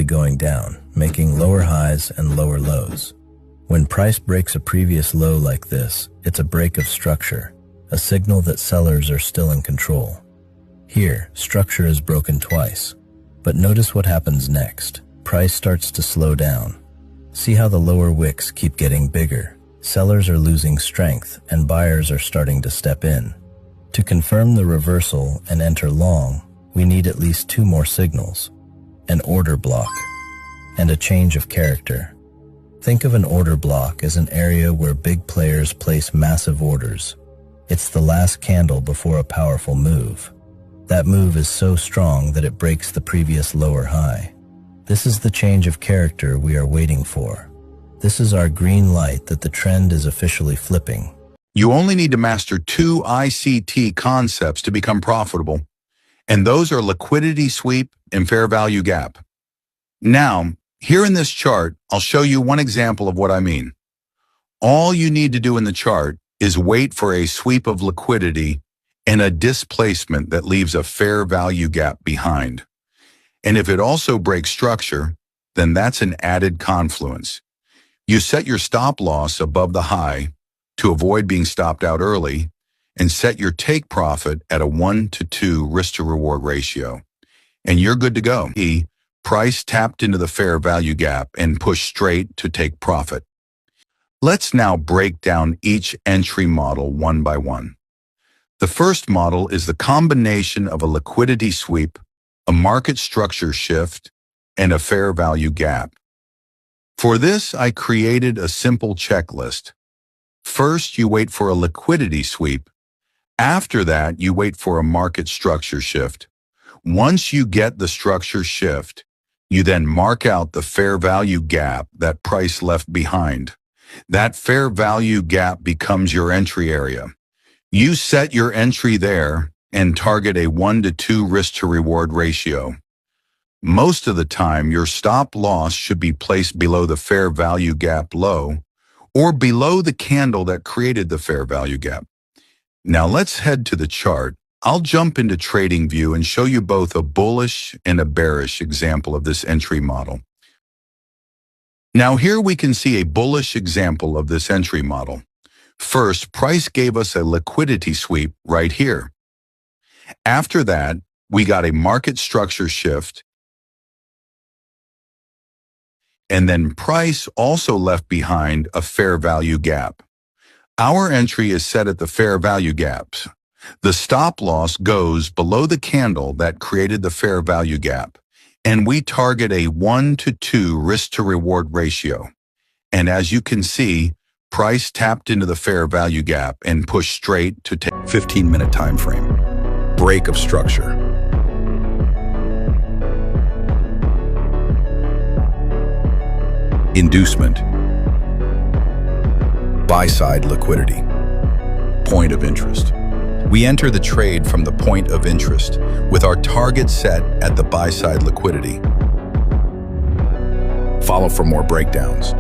going down, making lower highs and lower lows. When price breaks a previous low like this, it's a break of structure, a signal that sellers are still in control. Here, structure is broken twice. But notice what happens next. Price starts to slow down. See how the lower wicks keep getting bigger. Sellers are losing strength and buyers are starting to step in. To confirm the reversal and enter long, we need at least two more signals: an order block and a change of character. Think of an order block as an area where big players place massive orders. It's the last candle before a powerful move. That move is so strong that it breaks the previous lower high. This is the change of character we are waiting for. This is our green light that the trend is officially flipping. You only need to master two ICT concepts to become profitable, and those are liquidity sweep and fair value gap. Now, here in this chart, I'll show you one example of what I mean. All you need to do in the chart is wait for a sweep of liquidity and a displacement that leaves a fair value gap behind. And if it also breaks structure, then that's an added confluence. You set your stop loss above the high to avoid being stopped out early, and set your take profit at a 1-to-2 risk-to-reward ratio. And you're good to go. Price tapped into the fair value gap and pushed straight to take profit. Let's now break down each entry model one by one. The first model is the combination of a liquidity sweep, a market structure shift, and a fair value gap. For this, I created a simple checklist. First, you wait for a liquidity sweep. After that, you wait for a market structure shift. Once you get the structure shift, you then mark out the fair value gap that price left behind. That fair value gap becomes your entry area. You set your entry there and target a 1-to-2 risk-to-reward ratio. Most of the time, your stop loss should be placed below the fair value gap low or below the candle that created the fair value gap. Now let's head to the chart. I'll jump into TradingView and show you both a bullish and a bearish example of this entry model. Now here we can see a bullish example of this entry model. First, price gave us a liquidity sweep right here. After that, we got a market structure shift, and then price also left behind a fair value gap. Our entry is set at the fair value gaps. The stop loss goes below the candle that created the fair value gap, and we target a 1-to-2 risk-to-reward ratio. And as you can see, price tapped into the fair value gap and pushed straight to 15-minute time frame. Break of structure. Inducement. Buy-side liquidity. Point of interest. We enter the trade from the point of interest with our target set at the buy-side liquidity. Follow for more breakdowns.